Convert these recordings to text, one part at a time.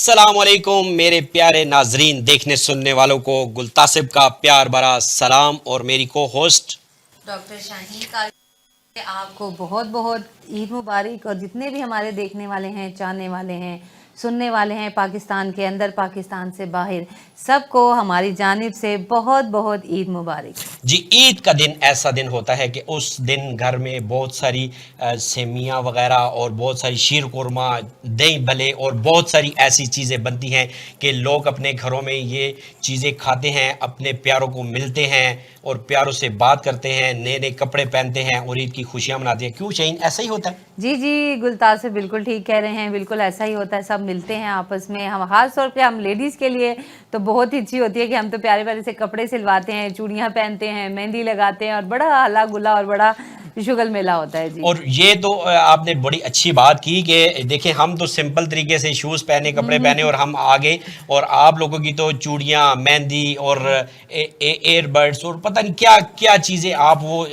अस्सलामुअलैकुम मेरे प्यारे नाजरीन, देखने सुनने वालों को गुलतासिब का प्यार भरा सलाम और मेरी को होस्ट डॉक्टर शाहीन का आपको बहुत बहुत ईद मुबारक। और जितने भी हमारे देखने वाले हैं, चाहने वाले हैं, सुनने वाले हैं, पाकिस्तान के अंदर, पाकिस्तान से बाहर, सबको हमारी जानिब से बहुत बहुत ईद मुबारक जी। ईद का दिन ऐसा दिन होता है कि उस दिन घर में बहुत सारी सेमियाँ वगैरह और बहुत सारी शीर कुरमा, दही भले और बहुत सारी ऐसी चीज़ें बनती हैं कि लोग अपने घरों में ये चीज़ें खाते हैं, अपने प्यारों को मिलते हैं और प्यारों से बात करते हैं, नए नए कपड़े पहनते हैं और ईद की खुशियाँ मनाते हैं। क्यों शाहीन, ऐसा ही होता है? जी जी, गुलताज से बिल्कुल ठीक कह रहे हैं। बिल्कुल ऐसा ही होता है, सब मिलते हैं आपस में। हम खास तौर पे हम लेडीज़ के लिए तो बहुत ही अच्छी होती है कि हम तो प्यारे प्यारे से कपड़े सिलवाते हैं, चूड़ियाँ पहनते हैं, मेहंदी लगाते हैं और बड़ा हल्ला गुल्ला और बड़ा शुगल मेला होता है जी। और ये तो आपने बड़ी अच्छी बात की कि देखिए, हम तो सिंपल तरीके से शूज़ पहने, कपड़े पहने और हम आगे, और आप लोगों की तो चूड़ियाँ, मेहंदी और एयरबड्स और पता नहीं क्या क्या चीज़ें आप वो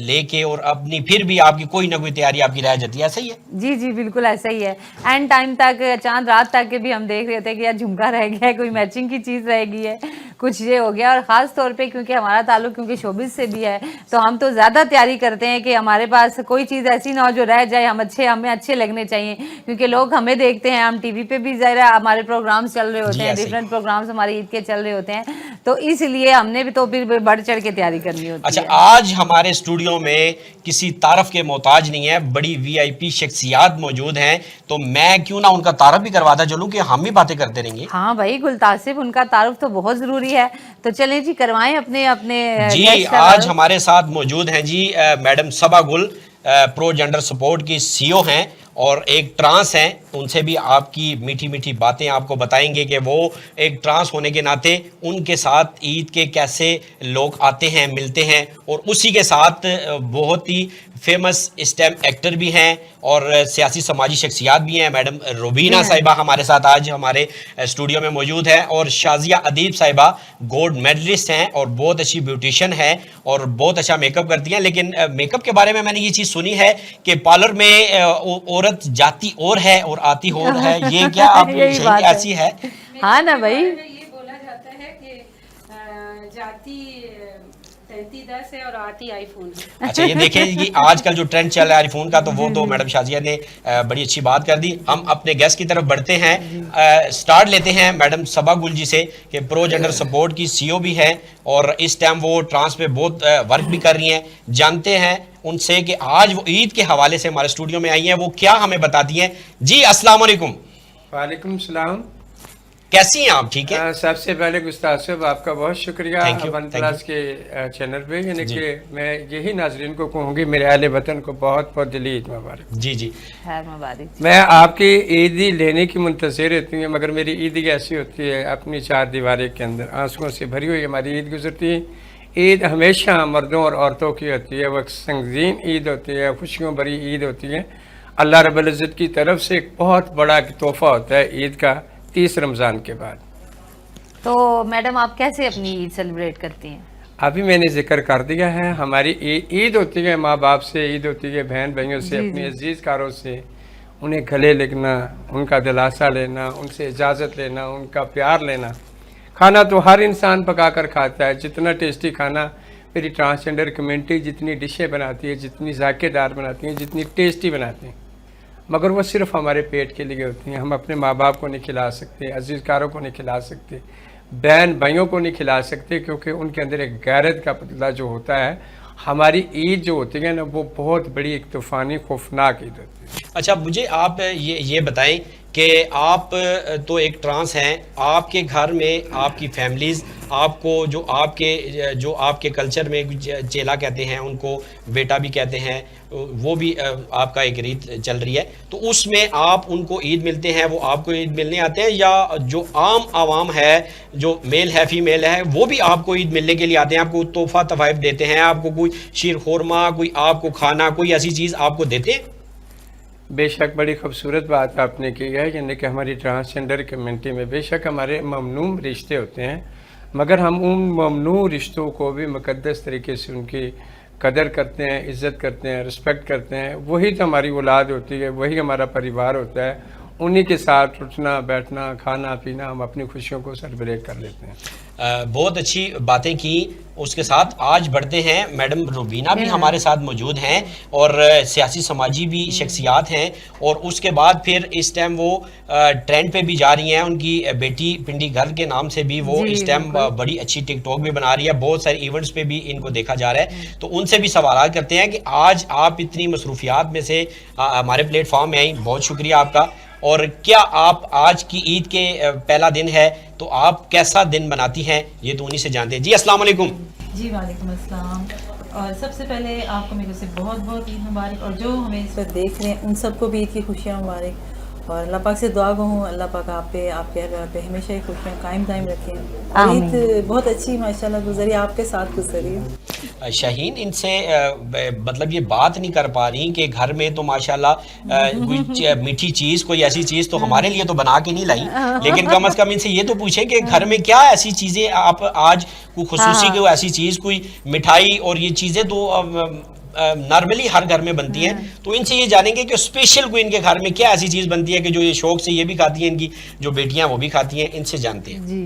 लेके, और अपनी फिर भी आपकी कोई ना कोई तैयारी आपकी रह जाती है। ऐसा ही है? जी जी, बिल्कुल ऐसा ही है। एंड टाइम तक, चांद रात तक के भी हम देख रहे होते हैं कि यार झुमका रह गया है, कोई मैचिंग की चीज़ रह गई है, कुछ ये हो गया। और ख़ास तौर पे क्योंकि हमारा ताल्लुक क्योंकि शोबिज़ से भी है, तो हम तो ज़्यादा तैयारी करते हैं कि हमारे पास कोई चीज़ ऐसी ना हो जो रह जाए। हमें अच्छे लगने चाहिए, क्योंकि लोग हमें देखते हैं, हम टीवी पे भी ज़रा हमारे प्रोग्राम्स चल रहे होते हैं, डिफरेंट प्रोग्राम्स हमारे ईद के चल रहे होते हैं, तो इसलिए हमने भी तो फिर बढ़ चढ़ के तैयारी करनी होती अच्छा, है। आज हमारे स्टूडियो में किसी तारफ के मोहताज नहीं है, बड़ी वीआईपी शख्सियात मौजूद हैं, तो मैं क्यों ना उनका तारफ भी करवाता चलूं कि हम भी बातें करते रहेंगे। हाँ भाई, गुलतासिब, उनका तारुफ तो बहुत ज़रूरी है, तो चलें जी, करवाएं अपने अपने जी। गेस्ट का आज तारुफ। हमारे साथ मौजूद हैं जी मैडम सबा गुल, प्रो जेंडर सपोर्ट की सीईओ हैं और एक ट्रांस हैं। उनसे भी आपकी मीठी मीठी बातें आपको बताएंगे कि वो एक ट्रांस होने के नाते उनके साथ ईद के कैसे लोग आते हैं, मिलते हैं, और उसी के साथ बहुत ही फेमस स्टेम एक्टर भी हैं और सियासी समाजी शख्सियात भी हैं। मैडम रुबीना साहिबा हमारे साथ आज हमारे स्टूडियो में मौजूद हैं, और शाजिया अदीब साहिबा गोल्ड मेडलिस्ट हैं और बहुत अच्छी ब्यूटिशियन है और बहुत अच्छा मेकअप करती हैं। लेकिन मेकअप के बारे में मैंने ये चीज़ सुनी है कि पार्लर में औरत जाती और है और आती और है, ये क्या आप यही बात ऐसी है? हाँ ना भाई, ये बोला जाता है कि जाती 3310 है और आती आईफोन है। अच्छा, ये देखें कि आजकल जो ट्रेंड चल रहा है आईफोन का, तो वो तो मैडम शाजिया ने बड़ी अच्छी बात कर दी। हम अपने गेस्ट की तरफ बढ़ते हैं, स्टार्ट लेते हैं मैडम सबा गुल जी से कि प्रो जेंडर सपोर्ट की सीईओ भी हैं और इस टाइम वो ट्रांस पे बहुत वर्क भी कर रही हैं। जानते हैं उनसे कि आज वो ईद के हवाले से हमारे स्टूडियो में आई हैं, वो क्या हमें बताती हैं। जी अस्सलाम वालेकुम। वालेकुम सलाम। कैसी हैं आप? ठीक है। सबसे पहले गुस्ताद साहब, आपका बहुत शुक्रिया वन प्लस के चैनल पे, यानी कि मैं यही नाजरीन को कहूँगी, मेरे अहले वतन को बहुत बहुत दिली ईद मुबारक। जी जी, खैर मुबारक। मैं आपकी ईदी लेने की मुंतज़िर रहती हूँ, मगर मेरी ईदी ऐसी होती है, अपनी चार दीवारी के अंदर आंसुओं से भरी हुई हमारी ईद गुजरती है। ईद हमेशा मर्दों और औरतों की होती है, वह संगीन ईद होती है, खुशियों भरी ईद होती है। अल्लाह रब्बुल इज़्ज़त की तरफ से एक बहुत बड़ा तोहफ़ा होता है ईद का, 30 रमज़ान के बाद। तो मैडम, आप कैसे अपनी ईद सेलिब्रेट करती हैं? अभी मैंने जिक्र कर दिया है, हमारी ईद होती है माँ बाप से, ईद होती है बहन भाइयों से, अपने अजीज़ कारों से, उन्हें गले लगना, उनका दिलासा लेना, उनसे इजाज़त लेना, उनका प्यार लेना। खाना तो हर इंसान पका कर खाता है, जितना टेस्टी खाना मेरी ट्रांसजेंडर कम्युनिटी जितनी डिशें बनाती है, जितनी जायकेदार बनाती हैं, जितनी टेस्टी बनाती हैं, मगर वो सिर्फ हमारे पेट के लिए होती हैं। हम अपने माँ बाप को नहीं खिला सकते, अजीज़कारों को नहीं खिला सकते, बहन भाइयों को नहीं खिला सकते, क्योंकि उनके अंदर एक गैरत का पतला जो होता है। हमारी ईद जो होती है ना, वो बहुत बड़ी एक तूफ़ानी खौफनाक ईद होती है। अच्छा, मुझे आप ये बताएं कि आप तो एक ट्रांस हैं, आपके घर में आपकी फैमिलीज़ आपको जो आपके कल्चर में चेला कहते हैं, उनको बेटा भी कहते हैं, वो भी आपका एक रीत चल रही है, तो उसमें आप उनको ईद मिलते हैं, वो आपको ईद मिलने आते हैं, या जो आम आवाम है, जो मेल है फीमेल है, वो भी आपको ईद मिलने के लिए आते हैं, आपको तोहफा तोहफ़ देते हैं, आपको कोई शीर खुरमा, कोई आपको खाना, कोई ऐसी चीज़ आपको देते हैं? बेशक बड़ी खूबसूरत बात आपने की है, यानी कि हमारी ट्रांसजेंडर कम्युनिटी में बेशक हमारे ममनू रिश्ते होते हैं, मगर हम उन ममनू रिश्तों को भी मुक़द्दस तरीके से उनकी कदर करते हैं, इज़्ज़त करते हैं, रिस्पेक्ट करते हैं। वही तो हमारी औलाद होती है, वही हमारा परिवार होता है, उन्हीं के साथ उठना बैठना खाना पीना, हम अपनी खुशियों को सेलिब्रेट कर लेते हैं। बहुत अच्छी बातें की। उसके साथ आज बढ़ते हैं, मैडम रुबीना भी हमारे साथ मौजूद हैं और सियासी समाजी भी शख्सियात हैं, और उसके बाद फिर इस टाइम वो ट्रेंड पे भी जा रही हैं। उनकी बेटी पिंडी घर के नाम से भी वो इस टाइम बड़ी अच्छी टिकटॉक भी बना रही है, बहुत सारे इवेंट्स पे भी इनको देखा जा रहा है। तो उनसे भी सवाल करते हैं कि आज आप इतनी मसरूफियात में से हमारे प्लेटफॉर्म में आई, बहुत शुक्रिया आपका। और क्या आप आज की ईद के पहला दिन है तो आप कैसा दिन मनाती हैं, ये तो उन्हीं से जानते हैं। जी अस्सलाम वालेकुम। जी वालेकुम अस्सलाम। और सबसे पहले आपको मेरे से बहुत बहुत ईद मुबारक, और जो हमें इस वक्त देख रहे हैं उन सबको भी ईद की खुशियाँ मुबारक। और अल्लाह पाक से दुआ गो हूँ, अल्लाह पाक आप पे, आपके घर पे हमेशा ही खुशियाँ कायम दायम रखें। आमीन। ईद बहुत अच्छी माशाल्लाह गुजरी, आपके साथ गुजरी है। शाहीन, इनसे मतलब ये बात नहीं कर पा रही कि घर में तो माशाल्लाह कोई मीठी चीज़, कोई ऐसी चीज़ तो हमारे लिए तो बना के नहीं लाई, लेकिन कम से कम इनसे ये तो पूछें कि घर में क्या ऐसी चीज़ें आप आज कोई खुसूसी कोई ऐसी चीज़, कोई मिठाई, और ये चीज़ें तो नॉर्मली हर घर में बनती हैं, तो इनसे ये जानेंगे कि स्पेशल कोई इनके घर में क्या ऐसी चीज़ बनती है कि जो ये शौक से ये भी खाती हैं, इनकी जो बेटियां वो भी खाती हैं, इनसे जानते हैं। जी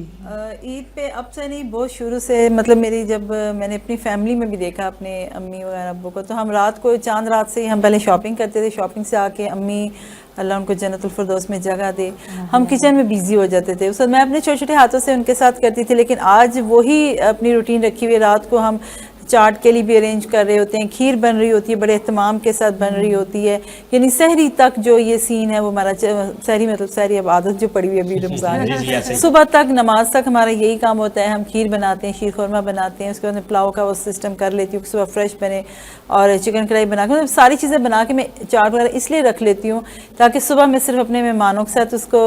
ईद पे अब से नहीं, बहुत शुरू से, मतलब मेरी जब मैंने अपनी फैमिली में भी देखा अपने अम्मी वगैरह अब्बू को, तो हम रात को चांद रात से ही हम पहले शॉपिंग करते थे। शॉपिंग से आके अम्मी, अल्लाह उनको जन्नतुल फिरदौस में जगह दे, हम किचन में बिजी हो जाते थे। उस वक्त मैं अपने छोटे छोटे हाथों से उनके साथ करती थी, लेकिन आज वही अपनी रूटीन रखी हुई है। रात को हम चाट के लिए भी अरेंज कर रहे होते हैं, खीर बन रही होती है, बड़े एहतमाम के साथ बन रही होती है। यानी सहरी तक जो ये सीन है वो हमारा, सहरी मतलब सहरी अब आदत जो पड़ी हुई है अभी रमज़ान, सुबह तक नमाज तक हमारा यही काम होता है। हम खीर बनाते हैं, शीर खुरमा बनाते हैं, उसके बाद पुलाव का वो सिस्टम कर लेती हूँ, सुबह फ्रेश बने, और चिकन कढ़ाई बना के, सारी चीज़ें बना के मैं चाट वगैरह इसलिए रख लेती हूँ ताकि सुबह मैं सिर्फ अपने मेहमानों के साथ उसको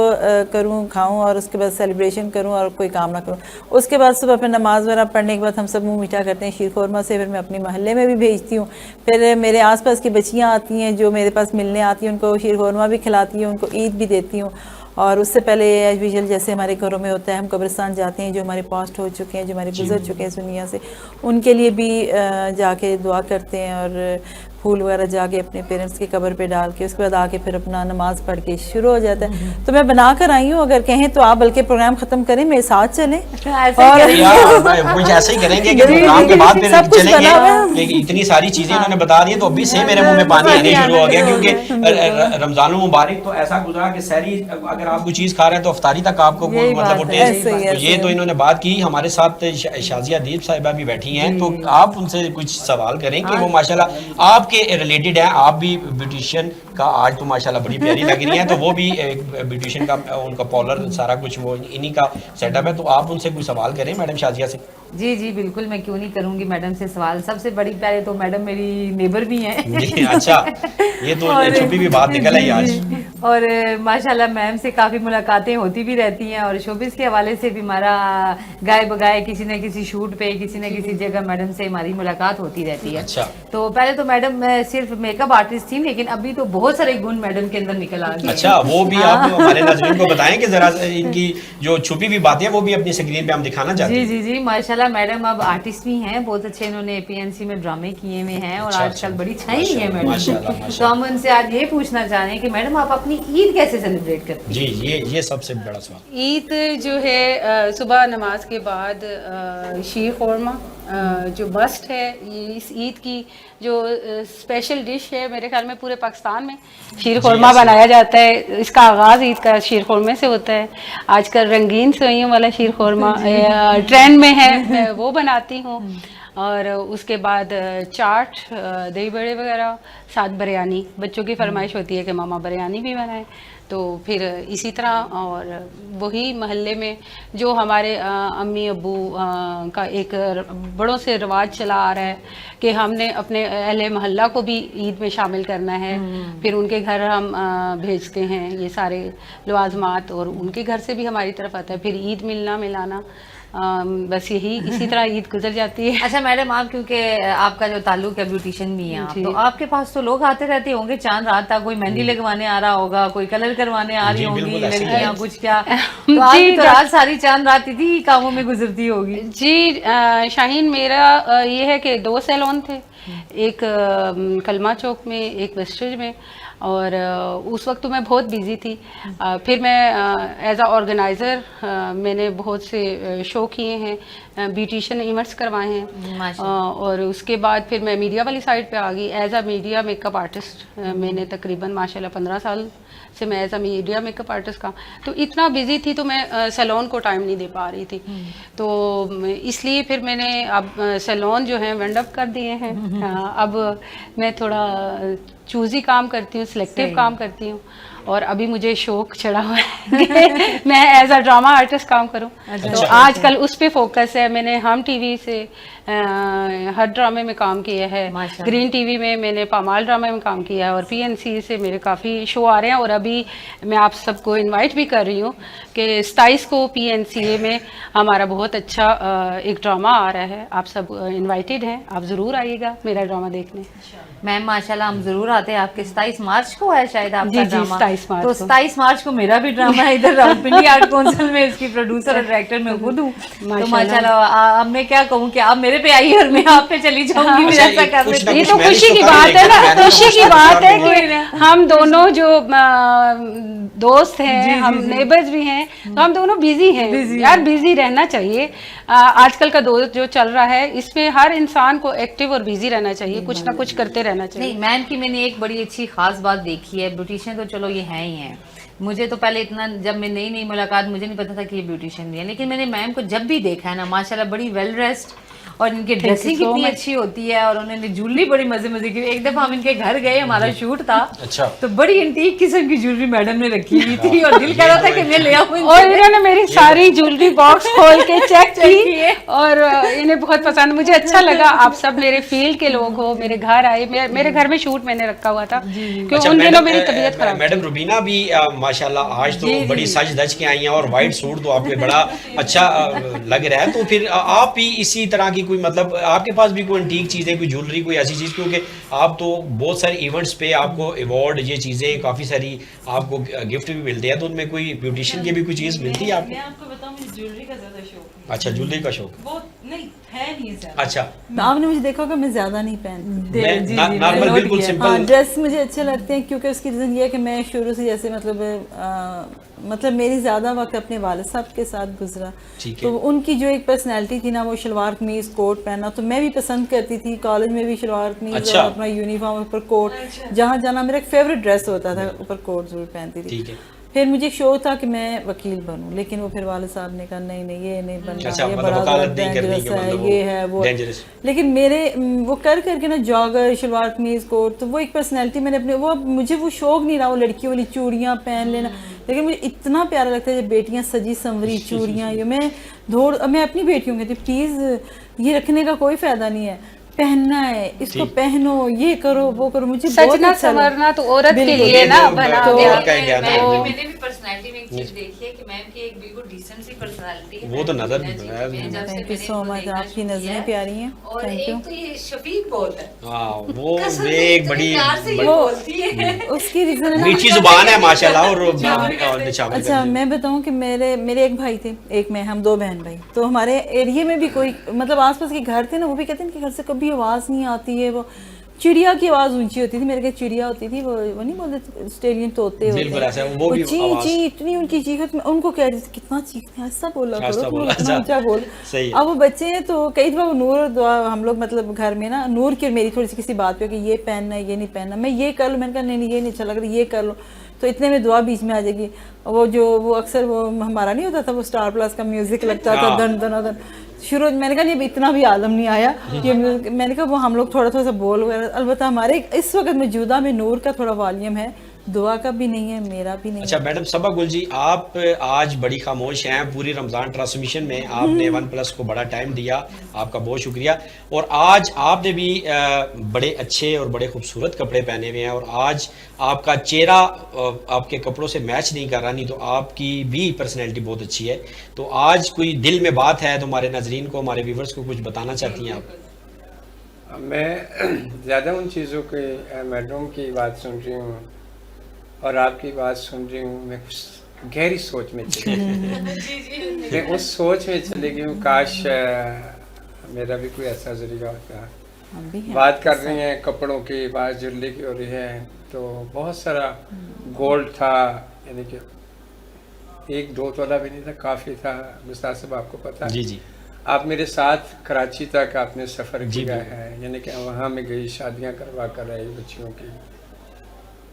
करूँ, खाऊँ, और उसके बाद सेलिब्रेशन करूँ और कोई काम ना करूँ। उसके बाद सुबह फिर नमाज वगैरह पढ़ने के बाद हम सब मुँह मीठा करते हैं शीर खुरमा से, फिर मैं अपने मोहल्ले में भी भेजती हूँ। फिर मेरे आसपास की बच्चियाँ आती हैं जो मेरे पास मिलने आती हैं, उनको शीर खुरमा भी खिलाती हूँ, उनको ईद भी देती हूँ। और उससे पहले एज यूजुअल जैसे हमारे घरों में होता है, हम कब्रिस्तान जाते हैं, जो हमारे पास्ट हो चुके हैं, जो हमारे गुजर चुके हैं इस दुनिया से, उनके लिए भी जाके दुआ करते हैं, और फूल वगैरह जाके अपने पेरेंट्स की कब्र पे डाल के उसके बाद आके फिर अपना नमाज पढ़ के शुरू हो जाता है। तो मैं बना कर आई हूँ, अगर कहें तो आप बल्कि प्रोग्राम खत्म करें, मेरे साथ चलें। और कुछ ऐसे ही करेंगे कि प्रोग्राम के बाद फिर चलेंगे। इतनी सारी चीजें इन्होंने बता दी तो अभी से मेरे मुंह में पानी आने शुरू हो गया, क्योंकि रमजान मुबारक तो ऐसा गुजरा कि सहरी अगर आप कोई चीज खा रहे हैं तो अफ्तारी तक आपको मतलब वो टेस्ट, तो ये तो इन्होंने बात की। हमारे साथ शाजिया दीप साहिबा भी बैठी हैं, तो आप उनसे कुछ सवाल करें कि वो माशाल्लाह आपके रिलेटेड है। आप भी ब्यूटिशियन का आज तो माशाल्लाह बड़ी प्यारी लग रही हैं, तो वो भी ब्यूटिशियन का उनका पार्लर सारा कुछ वो इन्हीं का सेटअप है, तो आप उनसे कोई सवाल करें मैडम शाजिया से। जी जी बिल्कुल, मैं क्यों नहीं करूंगी मैडम से सवाल। सबसे बड़ी पहले तो मैडम मेरी नेबर भी हैं। अच्छा, ये तो छुपी भी बात निकल आई आज। और माशाल्लाह मैम से काफ़ी मुलाकातें होती भी रहती हैं, और शोबिस के हवाले से भी हमारा गाए बगाए किसी न किसी शूट पे, किसी न किसी जगह मैडम से हमारी मुलाकात होती रहती है। अच्छा, तो पहले तो मैडम सिर्फ मेकअप आर्टिस्ट थी, लेकिन अभी तो बहुत सारे गुण मैडम के अंदर निकल आ गए। अच्छा, वो भी आप हमारे नाज़रीन को बताएं कि जरा इनकी जो छुपी हुई बातें हैं वो भी अपनी स्क्रीन पे हम दिखाना चाहते हैं। जी जी जी माशाल्लाह मैडम अब आर्टिस्ट भी हैं, बहुत अच्छे इन्होंने पीएनसी में ड्रामे किए हुए हैं, और आजकल बड़ी छाई है मैडम। तो हम उनसे आज ये पूछना चाह रहे हैं कि मैडम आप अपनी ईद कैसे सेलिब्रेट करती हैं? जी, ये सबसे बड़ा सवाल। ईद जो है सुबह नमाज के बाद शीर खुरमा जो मस्ट है, ये इस ईद की जो स्पेशल डिश है मेरे ख्याल में पूरे पाकिस्तान में शीर खुरमा बनाया जाता है। इसका आगाज़ ईद का शीर खुरमे से होता है। आजकल रंगीन सेवइयों वाला शीर खुरमा ट्रेंड में है, मैं वो बनाती हूँ। और उसके बाद चाट, दही बड़े वगैरह, साथ बिरयानी। बच्चों की फरमाइश होती है कि मामा बिरयानी भी बनाएं, तो फिर इसी तरह। और वही मोहल्ले में जो हमारे अम्मी अब्बू का एक बड़ों से रिवाज चला आ रहा है कि हमने अपने अहले मोहल्ला को भी ईद में शामिल करना है। फिर उनके घर हम भेजते हैं ये सारे लवाजमात, और उनके घर से भी हमारी तरफ आता है। फिर ईद मिलना मिलाना, बस यही इसी तरह ईद गुजर जाती है। अच्छा मैडम, आप क्योंकि आपका जो ताल्लुक है ब्यूटिशियन भी है आप, तो आपके पास तो लोग आते रहते होंगे चांद रात तक, कोई मेहंदी लगवाने आ रहा होगा, कोई कलर करवाने आ रही होंगी लड़कियां कुछ क्या, तो आपकी तो रात सारी चांद रात इसी कामों में गुजरती होगी। जी शाहीन, मेरा ये है कि 2 सैलून थे, एक कलमा चौक में, एक वेस्टेज में। और उस वक्त तो मैं बहुत बिज़ी थी। फिर मैं एज अ ऑर्गेनाइज़र मैंने बहुत से शो किए हैं, ब्यूटिशियन इवेंट्स करवाए हैं, और उसके बाद फिर मैं मीडिया वाली साइड पे आ गई as a media makeup artist. मैंने तकरीबन माशाल्लाह 15 साल से मैं as a media makeup artist का, तो इतना बिजी थी तो मैं सैलून को टाइम नहीं दे पा रही थी, तो इसलिए फिर मैंने अब सैलून जो है वाइंड अप कर दिए हैं। अब मैं थोड़ा चूज़ी काम करती हूँ, सिलेक्टिव काम करती हूँ, और अभी मुझे शौक चढ़ा हुआ है कि मैं एज अ ड्रामा आर्टिस्ट काम करूं। तो आजकल उस पे फोकस है। मैंने हम टीवी से हर ड्रामे में काम किया है, ग्रीन टीवी में मैंने पामाल ड्रामे में काम किया है, और पीएनसी से मेरे काफ़ी शो आ रहे हैं। और अभी मैं आप सबको इनवाइट भी कर रही हूँ कि 27 को पीएनसीए में हमारा बहुत अच्छा एक ड्रामा आ रहा है। आप सब इनवाइटेड हैं, आप ज़रूर आइएगा मेरा ड्रामा देखने। मैम माशाल्लाह हम जरूर आते हैं। आपके 27 मार्च को है शायद आपका जी, ड्रामा? 27 मार्च तो को। 27 मार्च को मेरा भी ड्रामा है इधर रावलपिंडी आर्ट काउंसिल में, इसकी प्रोड्यूसर और डायरेक्टर मैं खुद हूँ। तो माशाल्लाह अब मैं क्या कहूँ कि आप मेरे पे आई और मैं आप पे चली जाऊंगी। अच्छा, ऐसा कर कुछ रहे ना थे। ये कुछ तो मैनेज खुशी तो की कर बात है लेंगे, ना, मैनेज खुशी तो की बात है कर कि हम दोनों जो दोस्त हैं, हम नेबर्स भी हैं, तो हम दोनों बिजी हैं। यार बिजी रहना चाहिए। आजकल का दौर जो चल रहा है इसमें हर इंसान को एक्टिव और बिजी रहना चाहिए, कुछ ना कुछ करते रहना चाहिए। नहीं, मैम की मैंने एक बड़ी अच्छी खास बात देखी है, ब्यूटिशियन तो चलो ये है ही है। मुझे तो पहले इतना, जब मैं नई मुलाकात, मुझे नहीं पता था कि ये ब्यूटिशियन भी है, लेकिन मैंने मैम को जब भी देखा है ना माशाल्लाह बड़ी वेल ड्रेस्ड, और इनकी ड्रेसिंग so कितनी much. अच्छी होती है, और उन्होंने ज्वेलरी बड़ी मजे की। एक दफा हम इनके घर गए, हमारा शूट था, अच्छा। तो बड़ी एंटीक किस्म की ज्वेलरी मैडम ने रखी हुई थी, और दिल कर रहा था कि मैं ले आऊं। और इन्होंने मेरी सारी ज्वेलरी बॉक्स खोल के चेक की, और इन्हें बहुत पसंद, मुझे अच्छा लगा। आप सब मेरे फील्ड के लोग हो, मेरे घर आए, मेरे घर में शूट मैंने रखा हुआ था क्योंकि अच्छा, उन दिनों मेरी तबीयत खराब मैडम रुबीना भी माशाल्लाह आज तो बड़ी सज धज के आई हैं, और वाइट सूट तो आप पे बड़ा अच्छा लग रहा है। तो फिर आप भी इसी तरह की कोई, मतलब आपके पास भी कोई एंटीक चीज़ें, कोई ज्वेलरी, कोई ऐसी चीज़, क्योंकि आप तो बहुत सारे इवेंट्स पे आपको अवार्ड, ये चीज़ें काफ़ी सारी आपको गिफ्ट भी मिलते हैं, तो उनमें कोई ब्यूटिशियन की भी कोई चीज़ मिलती है आपको? मैं आपको बताऊं, मुझे ज्वेलरी का ज्यादा शौक है। अच्छा, ज्वेलरी का शौक? वो नहीं है, नहीं ज्यादा। अच्छा, आपने मुझे देखा होगा मैं ज्यादा नहीं पहनती। नॉर्मल बिल्कुल सिंपल ड्रेस मुझे अच्छे लगते हैं, क्योंकि उसकी रीज़न ये है कि मैं शुरू से जैसे मतलब मेरी ज़्यादा वक्त अपने वालिद साहब के साथ गुजरा, तो उनकी जो एक पर्सनैलिटी थी ना, वो शलवार कमीज कोट पहनना, तो मैं भी पसंद करती थी। कॉलेज में भी शलवार कमीज और अपना यूनिफॉर्म ऊपर कोट, जहाँ जाना मेरा एक फेवरेट ड्रेस होता था, ऊपर कोट जरूर पहनती थी। फिर मुझे शौक था कि मैं वकील बनूं, लेकिन वो फिर वाले साहब ने कहा नहीं नहीं ये नहीं बनना, ये बड़ा डेंजरस है, ये है वो। लेकिन मेरे वो कर करके ना जॉगर, शलवार कमीज कोट, तो वो एक पर्सनैलिटी मैंने अपने, वो मुझे वो शौक नहीं रहा वो लड़कियों वाली चूड़ियाँ पहन लेना, लेकिन मुझे इतना प्यारा लगता है जब बेटियाँ सजी संवरी चूड़ियाँ, ये मैं अपनी बेटियों कहती प्लीज़ ये रखने का कोई फ़ायदा नहीं है, पहनना है इसको, पहनो, ये करो वो करो। मुझे सजना संवरना तो औरत के लिए ना बना गया। मैंने भी पर्सनालिटी में एक चीज देखी है कि मैम की एक बिल्कुल डिसेंट सी पर्सनालिटी है, वो तो नजर थैंक यू सो मच, आपकी नजरें प्यारी हैं, और एक तो ये शफीक बहुत है, वो एक बड़ी उसकी रीजन मीठी जुबान है माशाल्लाह। और अच्छा मैं बताऊं कि मेरे एक भाई थे, एक मैं, हम दो बहन भाई, तो हमारे एरिया में भी कोई मतलब आसपास के घर थे ना, वो भी कहते हैं कि घर से कभी आवाज़ नहीं आती है, वो चिड़िया की आवाज़ ऊंची होती थी, मेरे घर चिड़िया होती थी, वो नहीं बोलते स्टेलियन तोते होते हैं, वो ची ची इतनी उनकी चीख, मैं उनको कह रही थी कितना चीखते हैं, ऐसा बोला करो, इतना ऊंचा बोल। अब वो बच्चे हैं तो कई दफा नूर दुआ हम लोग मतलब घर में ना, नूर की मेरी थोड़ी सी किसी बात पे कि ये पहनना है ये नहीं पहनना, मैं ये कर लूँ, मैंने कहा नहीं ये नहीं अच्छा लग रहा, ये कर लो, तो इतने में दुआ बीच में आ जाएगी। वो अक्सर वो हमारा नहीं होता था, वो स्टार प्लस का म्यूजिक लगता था, दन दन दन शुरू, मैंने कहा ये इतना भी आलम नहीं आया ये, मैंने कहा वो हम लोग थोड़ा सा बोल वगैरह, अलबत्ता हमारे इस वक्त मौजूदा में नूर का थोड़ा वॉल्यूम है, दुआ का भी नहीं है, मेरा भी नहीं। अच्छा मैडम सबा गुल जी, आप आज बड़ी खामोश हैं पूरी रमज़ान ट्रांसमिशन में, आपने OnePlus को बड़ा टाइम दिया, आपका बहुत शुक्रिया। और आज आपने भी बड़े अच्छे और बड़े खूबसूरत कपड़े पहने हुए हैं, और आज आपका चेहरा आपके कपड़ों से मैच नहीं कर रहा, नहीं तो आपकी भी पर्सनैलिटी बहुत अच्छी है। तो आज कोई दिल में बात है तो हमारे नाजरीन को, हमारे व्यूवर्स को कुछ बताना चाहती हैं आप? मैं ज़्यादा उन चीज़ों के मैडम की बात सुन रही हूँ और आपकी बात सुन रही हूँ, मैं गहरी सोच में चली मैं उस सोच में चली गई हूँ, काश मेरा भी कोई ऐसा जरिया होता हम भी हैं। बात कर रही हैं कपड़ों की, बात ज्वेलरी की हो रही है, तो बहुत सारा गोल्ड था, यानी कि 1-2 तोला भी नहीं था, काफ़ी था। मिस्तार साहब आपको पता है, जी जी आप मेरे साथ कराची तक आपने सफ़र जी, किया है, यानी कि वहाँ में गई, शादियाँ करवा कर आई बच्चियों की।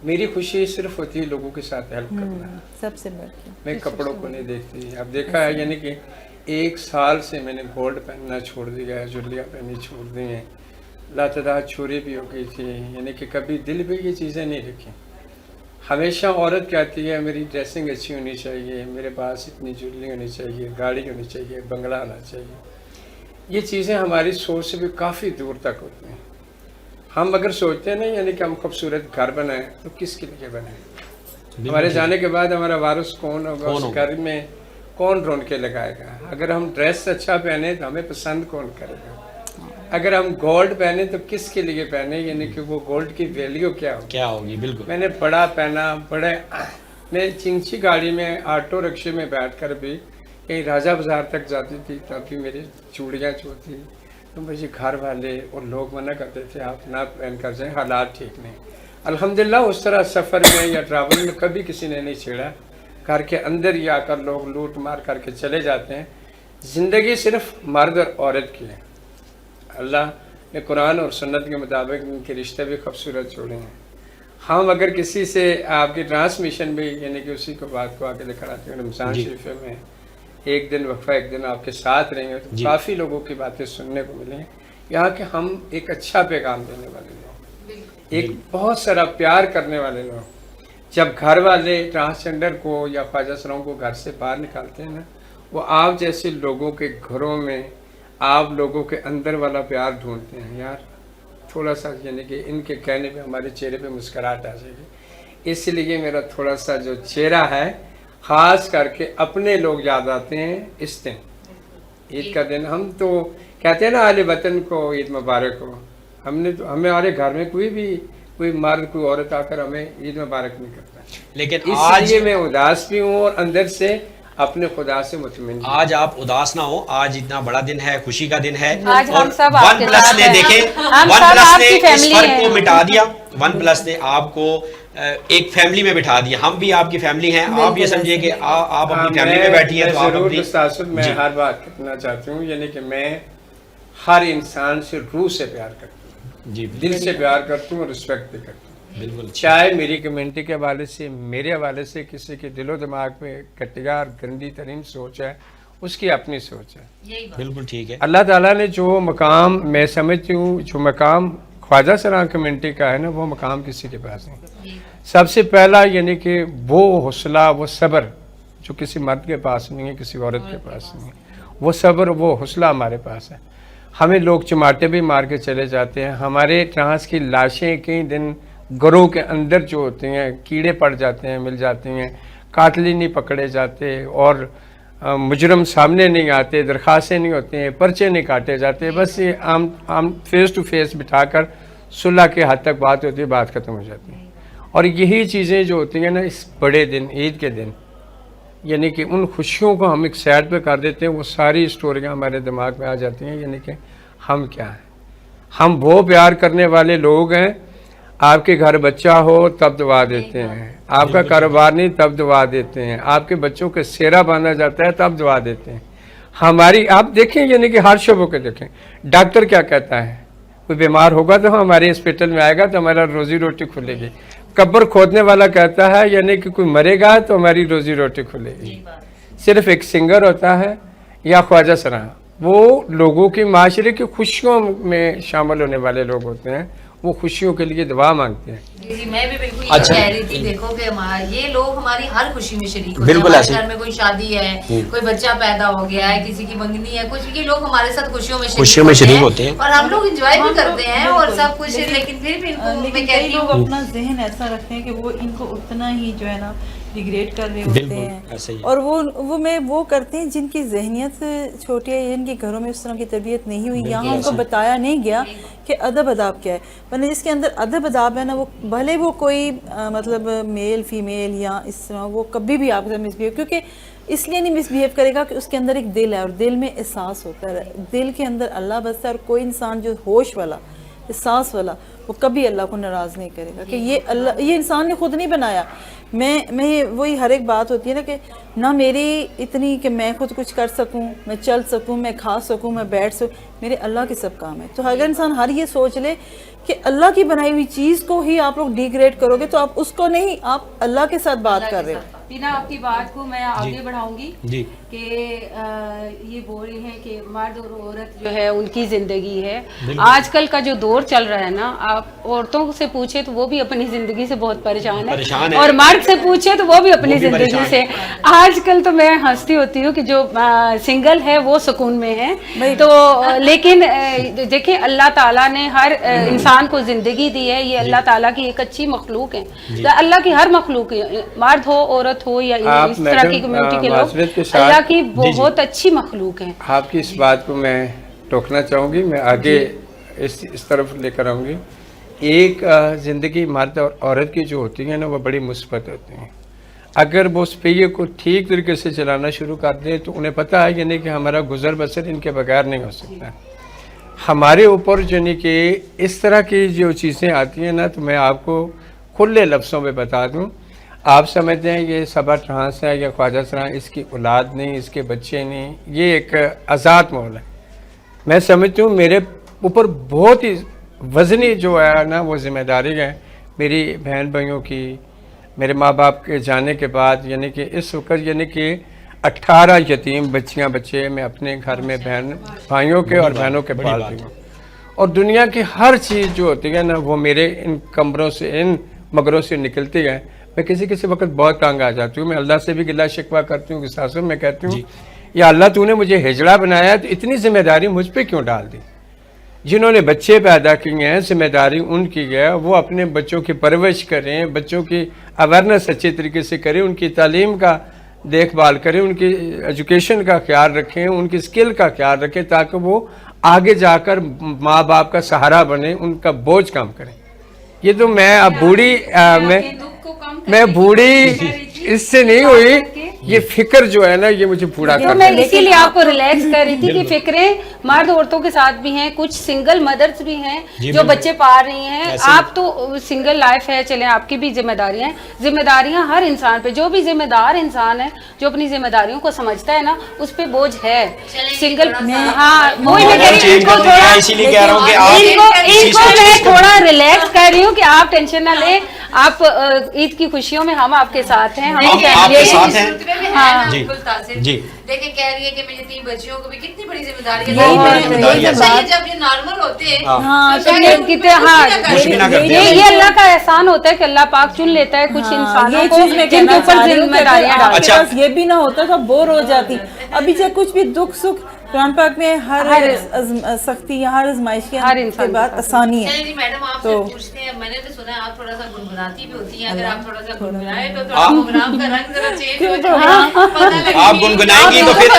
मेरी खुशी सिर्फ होती है लोगों के साथ हेल्प करना, सबसे बढ़ मैं कपड़ों को नहीं देखती। अब देखा है, यानी कि 1 साल से मैंने गोल्ड पहनना छोड़ दिया है, ज्वेलरियाँ पहननी छोड़ दी हैं, लातदार चोरी भी हो गई थी, यानी कि कभी दिल पे ये चीज़ें नहीं रखी। हमेशा औरत कहती है मेरी ड्रेसिंग अच्छी होनी चाहिए, मेरे पास इतनी ज्वेलरी होनी चाहिए, गाड़ी होनी चाहिए, बंगला होना चाहिए। ये चीज़ें हमारी सोच से भी काफ़ी दूर तक होती हैं। हम अगर सोचते हैं ना, यानी कि हम खूबसूरत घर बनाएं, तो किसके लिए बनाएं? हमारे जाने के बाद हमारा वारिस कौन होगा, उस घर में कौन रौनकें लगाएगा? अगर हम ड्रेस अच्छा पहने तो हमें पसंद कौन करेगा? अगर हम गोल्ड पहने तो किसके लिए पहने, यानी कि वो गोल्ड की वैल्यू क्या होगी? बिल्कुल। मैंने बड़ा पहना, बड़े मैं चिंची गाड़ी में, ऑटो रिक्शे में बैठकर भी कहीं राजा बाजार तक जाती थी, तब भी मेरी चूड़ियाँ जो थी, तो मुझे घर वाले और लोग मना करते थे आप ना पहन कर जाएँ, हालात ठीक नहीं। अल्हम्दुलिल्लाह उस तरह सफ़र में या ट्रैवल में कभी किसी ने नहीं छेड़ा। घर के अंदर ही आकर लोग लूट मार करके चले जाते हैं। ज़िंदगी सिर्फ मर्द और औरत की है। अल्लाह ने कुरान और सुन्नत के मुताबिक इनके रिश्ते भी खूबसूरत जोड़े हैं। हम अगर किसी से आपकी ट्रांसमिशन भी, यानी कि उसी को बात को आगे लेकर आते हैं, रमज़ान शरीफ में एक दिन वक्फा, एक दिन आपके साथ रहेंगे, तो काफ़ी लोगों की बातें सुनने को मिली। यहाँ के हम एक अच्छा पैगाम देने वाले लोग, एक बहुत सारा प्यार करने वाले लोग। जब घर वाले ट्रांसजेंडर को या ख्वाजा सरों को घर से बाहर निकालते हैं ना, वो आप जैसे लोगों के घरों में आप लोगों के अंदर वाला प्यार ढूंढते हैं। यार थोड़ा सा, यानी कि इनके कहने पे हमारे चेहरे पे मुस्कुराहट आ जाएगी। इसलिए मेरा थोड़ा सा जो चेहरा है, ख़ास करके अपने लोग याद आते हैं इस दिन, ईद का दिन। हम तो कहते हैं ना आले वतन को ईद मुबारक हो। हमने तो, हमारे घर में कोई मर्द कोई औरत आकर हमें ईद मुबारक नहीं करता, लेकिन इसलिए मैं उदास भी हूँ और अंदर से अपने खुदा से मुतमिन। आज आप उदास ना हो, आज इतना बड़ा दिन है, खुशी का दिन है। आज हम और सब वन आपके प्लस साथ ने हैं। देखे, हम वन सब प्लस ने आपकी इस फैमिली फर्क हैं। को मिटा दिया। वन प्लस ने आपको एक फैमिली में बिठा दिया। हम भी आपकी फैमिली हैं। आप ये समझिए कि आप अपनी फैमिली में बैठी हैं, तो आप जरूर अपनी मुस्तासिब, मैं हर बात करना चाहती हूँ, यानी कि मैं हर इंसान से रूह से प्यार करती हूँ, जी दिल से प्यार करती हूँ और रिस्पेक्ट भी करती हूँ। बिल्कुल। चाहे मेरी कम्युनिटी के हवाले से, मेरे हवाले से किसी के दिलो दिमाग में घटिया और गंदी तरीन सोच है, उसकी अपनी सोच है। बिल्कुल ठीक है। अल्लाह ताला ने जो मकाम, मैं समझती हूँ जो मकाम ख्वाजा सरां कम्युनिटी का है ना, वो मकाम किसी के पास नहीं। सबसे पहला यानी कि वो हौसला, वो सब्र जो किसी मर्द के पास नहीं है, किसी औरत के पास नहीं है, वो सब्र, वो हौसला हमारे पास है। हमें लोग चमाटे भी मार के चले जाते हैं। हमारे ट्रांस की लाशें कई दिन घरों के अंदर जो होती हैं, कीड़े पड़ जाते हैं, मिल जाती हैं, कातली नहीं पकड़े जाते और मुजरम सामने नहीं आते, दरखास्तें नहीं होती हैं, पर्चे नहीं काटे जाते। बस ये आम फेस टू फेस बिठाकर सुलह के हद तक बात होती है, बात खत्म हो जाती है। और यही चीज़ें जो होती हैं ना, इस बड़े दिन, ईद के दिन, यानी कि उन खुशियों को हम एक साइड पे कर देते हैं, वो सारी स्टोरियाँ हमारे दिमाग में आ जाती हैं। यानी कि हम क्या हैं? हम वो प्यार करने वाले लोग हैं। आपके घर बच्चा हो तब दुआ देते हैं, आपका कारोबार नहीं तब दुआ देते हैं, आपके बच्चों के सेहरा बांधा जाता है तब दुआ देते हैं। हमारी आप देखें, यानी कि हर शोबों के देखें, डॉक्टर क्या कहता है, कोई बीमार होगा तो हमारे हॉस्पिटल में आएगा तो हमारा रोजी रोटी खुलेगी। कब्र खोदने वाला कहता है यानी कि कोई मरेगा तो हमारी रोजी रोटी खुलेगी। सिर्फ एक सिंगर होता है या ख्वाजा सरां, वो लोगों की माशरे की खुशियों में शामिल होने वाले लोग होते हैं, वो खुशियों के लिए दुआ मांगते हैं। जी, मैं भी बिल्कुल अच्छा। ये कह रही थी, देखो कि ये लोग हमारी हर खुशी में शरीक होते हैं। बिल्कुल हमारे ऐसे। घर में कोई शादी है, कोई बच्चा पैदा हो गया है, किसी की मंगनी है, कुछ भी, लोग हमारे साथ खुशियों में शरीक होते हैं। और हम लोग एंजॉय भी करते हैं और सब कुछ, लेकिन फिर भी इनको मैं लेकिन कई कहती लोग हूँ अपना जहन ऐसा रखते हैं कि वो इनको उतना ही जो है ना रिग्रेट कर रहे होते बिल्कुल, ऐसे ही हैं। है। और वो करते हैं जिनकी जहनियत छोटी है, जिनके घरों में उस तरह की तरबियत नहीं हुई, यहाँ उनको बताया नहीं गया कि अदब अदाब क्या है। वरना जिसके अंदर अदब अदाब है ना, वो भले वो कोई मतलब मेल फीमेल या इस तरह, वो कभी भी आपके साथ मिसबिहेव, क्योंकि इसलिए नहीं मिसबिहेव करेगा कि उसके अंदर एक दिल है और दिल में एहसास होता है, दिल के अंदर अल्लाह बसता है। और कोई इंसान जो होश वाला एहसास वाला, वो कभी अल्लाह को नाराज़ नहीं करेगा कि ये अल्लाह, ये इंसान ने खुद नहीं बनाया। मैं वही हर एक बात होती है ना कि ना मेरी इतनी कि मैं खुद कुछ कर सकूं, मैं चल सकूं, मैं खा सकूं, मैं बैठ सकूं, मेरे अल्लाह के सब काम है। तो अगर इंसान हर ये सोच ले कि अल्लाह की बनाई हुई चीज़ को ही आप लोग डिग्रेड करोगे तो आप उसको नहीं, आप अल्लाह के साथ बात कर रहे हो। बिना आपकी बात को मैं आगे बढ़ाऊंगी जी कि ये बोल रही हैं कि मर्द और औरत जो है उनकी ज़िंदगी है। आजकल का जो दौर चल रहा है ना, आप औरतों से पूछे तो वो भी अपनी ज़िंदगी से बहुत परेशान है, और मर्द से पूछे तो वो भी अपनी ज़िंदगी से। आजकल तो मैं हंसती होती हूँ कि जो सिंगल है वो सुकून में है। तो लेकिन देखिए अल्लाह ताला ने हर इंसान को ज़िंदगी दी है, ये अल्लाह ताला की एक अच्छी मखलूक है। तो अल्लाह की हर मखलूक है, मर्द हो औरत हो या इस तरह की कम्युनिटी के लोग, अल्लाह की बहुत अच्छी मखलूक है। आपकी इस बात को मैं टोकना चाहूँगी, मैं आगे इस तरफ लेकर आऊँगी। एक ज़िंदगी मर्द और औरत की जो होती है ना, वो बड़ी मुस्बत होती हैं। अगर वो उस पहिए को ठीक तरीके से चलाना शुरू कर दें तो उन्हें पता है यानी कि हमारा गुजर बसर इनके बगैर नहीं हो सकता। हमारे ऊपर यानी कि इस तरह की जो चीज़ें आती हैं ना, तो मैं आपको खुले लफ्ज़ों में बता दूँ, आप समझते हैं ये सबा ट्रांस है या ख्वाजा सरा, इसकी औलाद नहीं, इसके बच्चे नहीं, ये एक आज़ाद माहौल है। मैं समझती हूँ मेरे ऊपर बहुत ही वज़नी जो है ना वो ज़िम्मेदारी है मेरी बहन भाइयों की, मेरे माँ बाप के जाने के बाद, यानी कि इस वक्त यानी कि 18 यतीम बच्चे मैं अपने घर में बहन भाइयों के और बहनों के पालती हूँ। और दुनिया की हर चीज़ जो होती है ना वो मेरे इन कमरों से, इन मगरों से निकलती है। मैं किसी वक्त बहुत तंग आ जाती हूँ, मैं अल्लाह से भी गिला शिकवा करती हूँ, सासुर में कहती हूँ या अल्लाह तूने मुझे हिजड़ा बनाया तो इतनी जिम्मेदारी मुझ पे क्यों डाल दी। जिन्होंने बच्चे पैदा किए हैं जिम्मेदारी उनकी है, वो अपने बच्चों की परवरिश करें, बच्चों की अवेयरनेस अच्छे तरीके से करें, उनकी तालीम का देखभाल करें, उनकी एजुकेशन का ख्याल रखें, उनकी स्किल का ख्याल रखें, ताकि वो आगे जाकर माँ बाप का सहारा बने, उनका बोझ कम करें। ये तो मैं अब बूढ़ी मैं बूढ़ी इससे नहीं हुई, ये फिक्र जो है ना ये मुझे पूरा तो मैं इसीलिए आपको रिलैक्स कर रही थी कि फिक्रें मर्द औरतों के साथ भी हैं, कुछ सिंगल मदर्स भी हैं जो बच्चे पाल रही हैं। आप तो सिंगल लाइफ है, चले आपकी भी जिम्मेदारियां हैं। जिम्मेदारियां हर इंसान पे, जो भी जिम्मेदार इंसान है, जो अपनी जिम्मेदारियों को समझता है ना, उस पे बोझ है। सिंगल हाँ वो इनको मैं थोड़ा रिलैक्स कर रही हूँ कि आप टेंशन ना ले, आप ईद की खुशियों में हम आपके साथ हैं, हम आपके साथ हैं। हाँ जी जी देखिए कह रही है कि मेरे 3 बच्चियों को भी कितनी बड़ी जिम्मेदारी है। जब ये नॉर्मल होते हैं ये अल्लाह का एहसान होता है कि अल्लाह पाक चुन लेता है कुछ इंसानों को जिनके ऊपर जिम्मेदारियां डालता है। अच्छा ये भी ना होता तो बोर हो जाती। अभी चाहे कुछ भी दुख सुख कुरान पाक में हर सख्ती, हर आजमाइश के बाद आसानी है। जी मैडम आपसे पूछते हैं, मैंने तो सुना है आप थोड़ा सा गुनगुनाती भी होती हैं, अगर आप थोड़ा सा गुनगुनाए तो प्रोग्राम का रंग जरा चेंज हो जाए। आप गुनगुनाएंगी तो फिर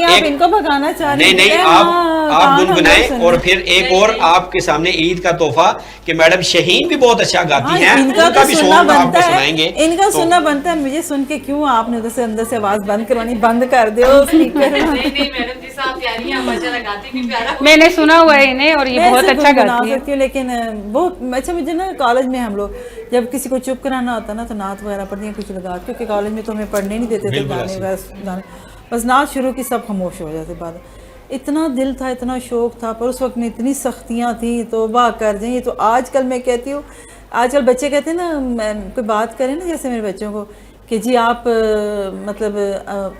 आप इनको भगाना चाह रही हैं। नहीं आप गुनगुनाएं और फिर एक और आपके सामने ईद का तोहफा कि मैडम शहीन भी बहुत अच्छा गाती हैं, इनका भी सुनना बनता है, इनका सुनना बनता है। मुझे सुन के क्यों आपने उधर से अंदर से आवाज बंद करवानी, बंद कर दो स्पीकर। मैंने सुना हुआ है इन्हें और ये बहुत अच्छा गाती है। लेकिन वो अच्छा, मुझे ना कॉलेज में हम लोग जब किसी को चुप कराना होता ना तो नात वगैरह पढ़ती हैं कुछ लगा, क्योंकि कॉलेज में तो हमें पढ़ने नहीं देते थे गाने, बस नात शुरू की सब खामोश हो जाते। बाद इतना दिल था, इतना शौक था, पर उस वक्त में इतनी सख्तियाँ थी, तो वाह कर जाइए। तो आजकल मैं कहती हूँ, आजकल बच्चे कहते हैं ना, कोई बात करें ना जैसे मेरे बच्चों को कि जी आप मतलब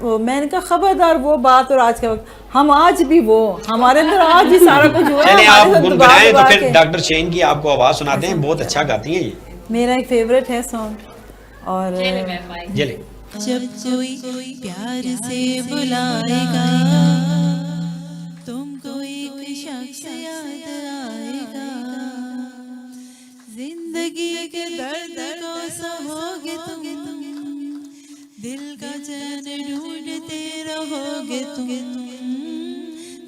वो, मैंने कहा खबरदार वो बात और आज का वक्त, हम आज भी वो हमारे अंदर आज भी सारा कुछ हुआ है। चलिए आप गुनगुनाएं तो फिर डॉक्टर शहीन की आपको आवाज सुनाते हैं, बहुत अच्छा गाती हैं ये। मेरा एक फेवरेट है सॉन्ग। और जब कोई प्यार से बुलाएगा तुमको एक शख्स याद आएगा, जिंदगी के दर्द को सहोगे तुम, दिल का चैन ढूंढते रहोगे तुम,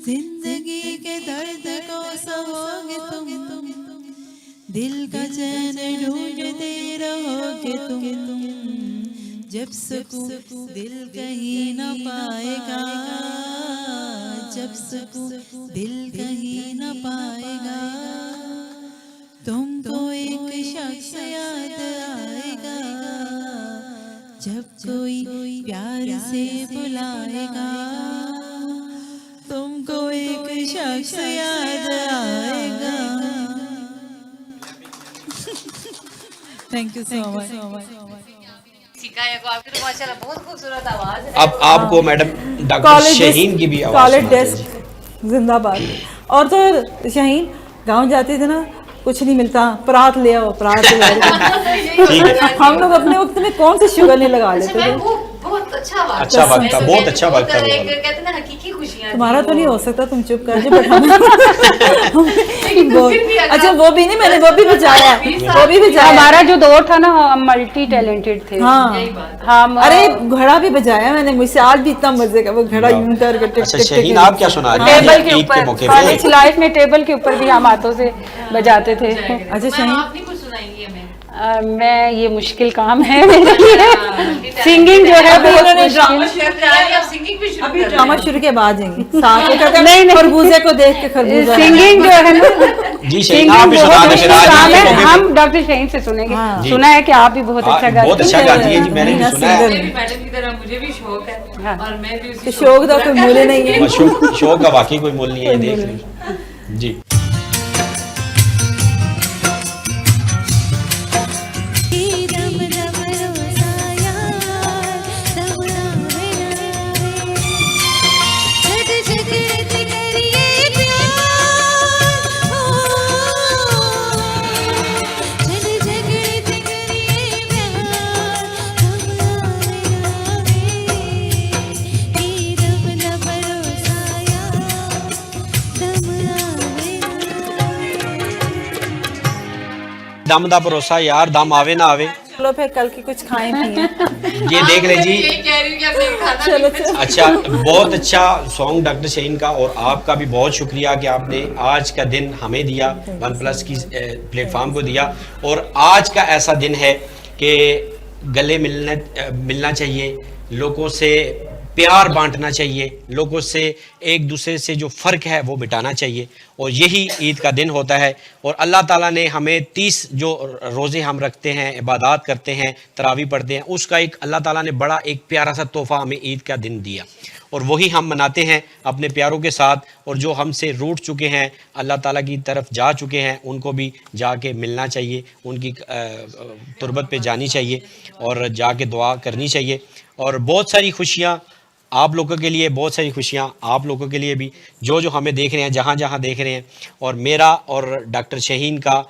जिंदगी के दर्द को सहोगे तुम, दिल का चैन ढूंढते रहोगे तुम, जब सुकून दिल कहीं न पाएगा, जब सुकून दिल कहीं न पाएगा। तुमको एक शख्स याद आएगा जब कोई प्यार से बुलाएगा, तुमको एक शख्स याद आएगा। Thank you so much. सीखा है आपकी तो माशाल्लाह बहुत खूबसूरत आवाज है। अब आपको मैडम डॉक्टर शहीन की भी आवाज कॉलेज सुनाते डेस्क जिंदाबाद। और तो शहीन गांव जाते थे ना, कुछ नहीं मिलता, परात ले आओ, परात ले आओ। ठीक है। हम लोग अपने वक्त में कौन सी शुगर नहीं लगा अच्छा लेते मैं थे। वो बहुत अच्छा वक्त अच्छा वक्त था, बहुत अच्छा वक्त था वो एक वाला। कहते हैं ना हकीकी खुशियां तुम्हारा थी तो नहीं वो। हो सकता, तुम चुप कर जो बैठा। लेकिन फिर भी अगर अच्छा वो भी नहीं, मैंने वो भी बजाया, वो भी बजाया। हमारा जो दौर था ना, हम मल्टी टैलेंटेड थे। हाँ यही बात है। हम अरे घड़ा भी बजाया मैंने, मुझसे आज भी इतना मजे का वो घड़ा यूं कर के अच्छा शहीन आप क्या सुना रहे हैं टेबल के ईद के ऊपर, मौके कॉलेज पे? लाइफ में टेबल के ऊपर भी हम हाथों से बजाते थे। अच्छा मैम, शहीन आप नहीं कुछ सुनाएंगी हमें? मैं ये मुश्किल काम है मेरे लिए। सिंगिंग जो है बहुत मुश्किल। शुरू कर रही है, आप सिंगिंग भी शुरू अभी कर ड्रामा शुरू के बाद जाएंगे साथ में कहते हैं, नहीं, नहीं। खरबूजे को देख के खरबूजा सिंगिंग जो है ना, जी शहीन आप भी सुना बहुत दे मुश्किल फिर आज काम ईद है। के मौके हम पे। डॉक्टर शहीन से सुनेंगे। हाँ। सुना है कि आप भी बहुत अच्छा गाते बहुत अच्छा गाती है जी, मैंने भी मीना सुना है। सिंगर। मुझे भी मैडम की तरह मुझे भी शौक है हाँ। और मैं भी उसी तो शौक का कोई मूल्य नहीं है। शौक का वाकई कोई मोल नहीं है, ये देख लीजिए जी। दम दम रोज़ा यार, दम आवे ना आवे, झट झट करिए प्यार, झट झट करिए प्यार, दम आवे ना आवे, दम दम रोज़ा यार, दम आवे ना आवे। दम दा भरोसा यार, दम आवे ना आवे। चलो फिर कल की कुछ खाएं पिए। ये देख ले जी। यही कह रही हूँ कि आपने खाना चलो नहीं चलो। अच्छा बहुत अच्छा सॉन्ग डॉक्टर शहीन का, और आपका भी बहुत शुक्रिया कि आपने आज का दिन हमें दिया, वन प्लस की प्लेटफॉर्म को दिया। और आज का ऐसा दिन है कि गले मिलना चाहिए, लोगों से प्यार बांटना चाहिए, लोगों से एक दूसरे से जो फ़र्क है वो मिटाना चाहिए, और यही ईद का दिन होता है। और अल्लाह ताला ने हमें 30 जो रोज़े हम रखते हैं, इबादत करते हैं, तरावी पढ़ते हैं, उसका एक अल्लाह ताला ने बड़ा एक प्यारा सा तोहफ़ा हमें ईद का दिन दिया, और वही हम मनाते हैं अपने प्यारों के साथ। और जो हमसे रूठ चुके हैं, अल्लाह ताला की तरफ जा चुके हैं, उनको भी जाके मिलना चाहिए, उनकी तुरबत पे जानी चाहिए और जाके दुआ करनी चाहिए। और बहुत सारी खुशियाँ आप लोगों के लिए, बहुत सारी खुशियाँ आप लोगों के लिए भी, जो जो हमें देख रहे हैं, जहाँ जहाँ देख रहे हैं। और मेरा और डॉक्टर शहीन का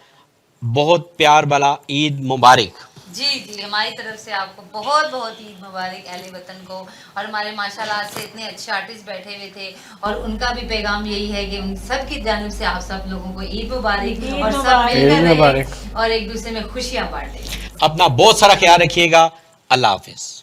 बहुत प्यार वाला ईद मुबारक। जी जी, हमारी तरफ से आपको बहुत बहुत ईद मुबारक अहले वतन को। और हमारे माशाल्लाह आज से इतने अच्छे आर्टिस्ट बैठे हुए थे, और उनका भी पैगाम यही है कि उन सब की जानिब से आप सब लोगों को ईद मुबारक, और सब मिलकर रहें और एक दूसरे में खुशियाँ बांटें। अपना बहुत सारा ख्याल रखिएगा। अल्लाह हाफिज़।